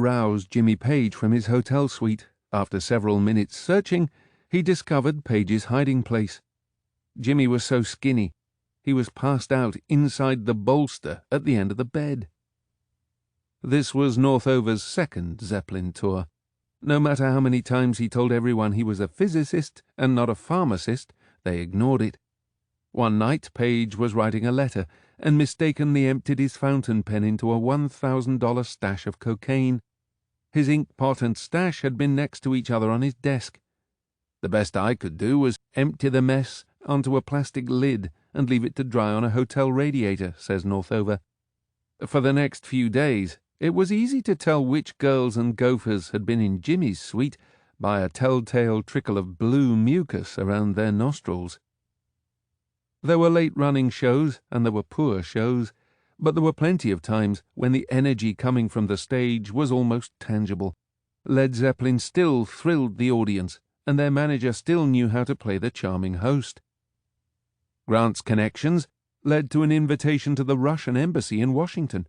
roused Jimmy Page from his hotel suite. After several minutes searching, he discovered Page's hiding place. Jimmy was so skinny, he was passed out inside the bolster at the end of the bed. This was Northover's second Zeppelin tour. No matter how many times he told everyone he was a physicist and not a pharmacist, they ignored it. One night, Page was writing a letter and mistakenly emptied his fountain pen into a $1,000 stash of cocaine. His ink pot and stash had been next to each other on his desk. The best I could do was empty the mess onto a plastic lid and leave it to dry on a hotel radiator, says Northover. For the next few days, it was easy to tell which girls and gophers had been in Jimmy's suite by a telltale trickle of blue mucus around their nostrils. There were late-running shows and there were poor shows, but there were plenty of times when the energy coming from the stage was almost tangible. Led Zeppelin still thrilled the audience, and their manager still knew how to play the charming host. Grant's connections led to an invitation to the Russian embassy in Washington.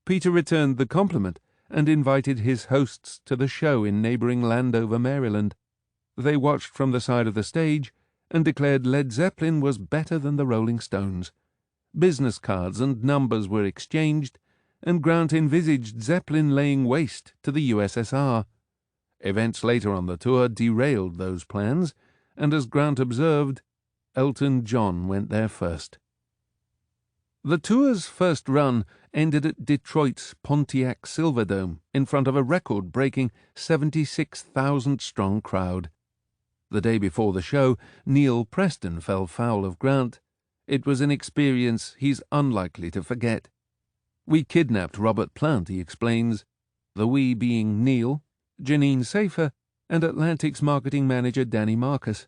Peter returned the compliment and invited his hosts to the show in neighboring Landover, Maryland. They watched from the side of the stage and declared Led Zeppelin was better than the Rolling Stones. Business cards and numbers were exchanged, and Grant envisaged Zeppelin laying waste to the USSR. Events later on the tour derailed those plans, and as Grant observed, Elton John went there first. The tour's first run ended at Detroit's Pontiac Silverdome in front of a record-breaking 76,000-strong crowd. The day before the show, Neil Preston fell foul of Grant. It was an experience he's unlikely to forget. "We kidnapped Robert Plant," he explains, the "we" being Neil, Janine Safer, and Atlantic's marketing manager Danny Marcus.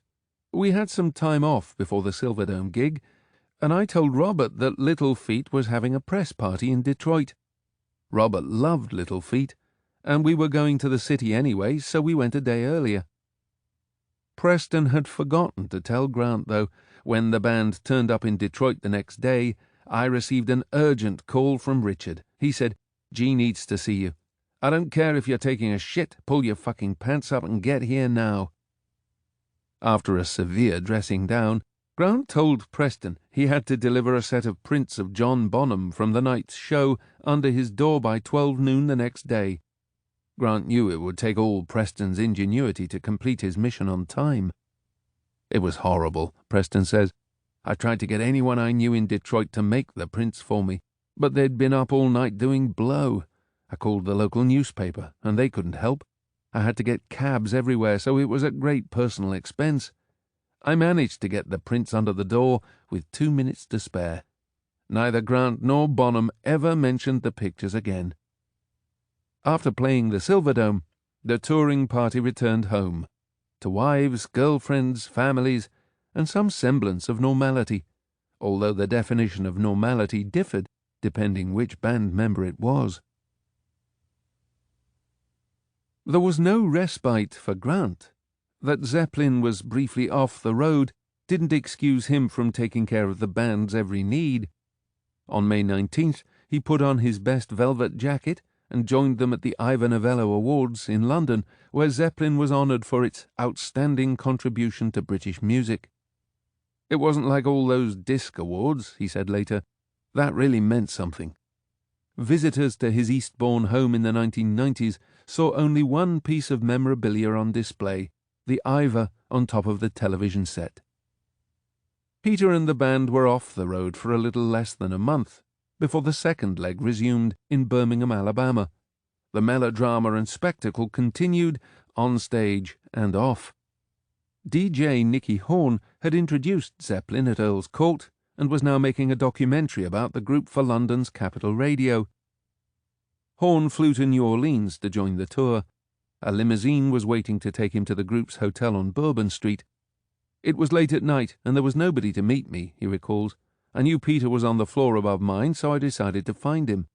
"We had some time off before the Silverdome gig, and I told Robert that Little Feat was having a press party in Detroit. Robert loved Little Feat, and we were going to the city anyway, so we went a day earlier." Preston had forgotten to tell Grant, though. When the band turned up in Detroit the next day, I received an urgent call from Richard. He said, "G needs to see you. I don't care if you're taking a shit, pull your fucking pants up and get here now." After a severe dressing down, Grant told Preston he had to deliver a set of prints of John Bonham from the night's show under his door by 12 noon the next day. Grant knew it would take all Preston's ingenuity to complete his mission on time. "It was horrible," Preston says. "I tried to get anyone I knew in Detroit to make the prints for me, but they'd been up all night doing blow. I called the local newspaper, and they couldn't help. I had to get cabs everywhere, so it was at great personal expense. I managed to get the prints under the door with 2 minutes to spare. Neither Grant nor Bonham ever mentioned the pictures again." After playing the Silverdome, the touring party returned home, to wives, girlfriends, families, and some semblance of normality, although the definition of normality differed depending which band member it was. There was no respite for Grant. That Zeppelin was briefly off the road didn't excuse him from taking care of the band's every need. On May 19th, he put on his best velvet jacket and joined them at the Ivor Novello Awards in London, where Zeppelin was honoured for its outstanding contribution to British music. "It wasn't like all those disc awards," he said later. "That really meant something." Visitors to his Eastbourne home in the 1990s saw only one piece of memorabilia on display, the Ivor on top of the television set. Peter and the band were off the road for a little less than a month before the second leg resumed in Birmingham, Alabama. The melodrama and spectacle continued on stage and off. DJ Nicky Horn had introduced Zeppelin at Earl's Court and was now making a documentary about the group for London's Capital Radio. Horn flew to New Orleans to join the tour. A limousine was waiting to take him to the group's hotel on Bourbon Street. "It was late at night, and there was nobody to meet me," he recalls. "I knew Peter was on the floor above mine, so I decided to find him.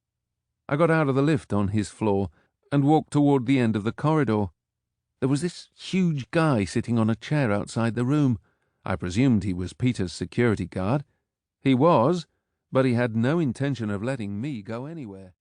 I got out of the lift on his floor and walked toward the end of the corridor. There was this huge guy sitting on a chair outside the room. I presumed he was Peter's security guard. He was, but he had no intention of letting me go anywhere."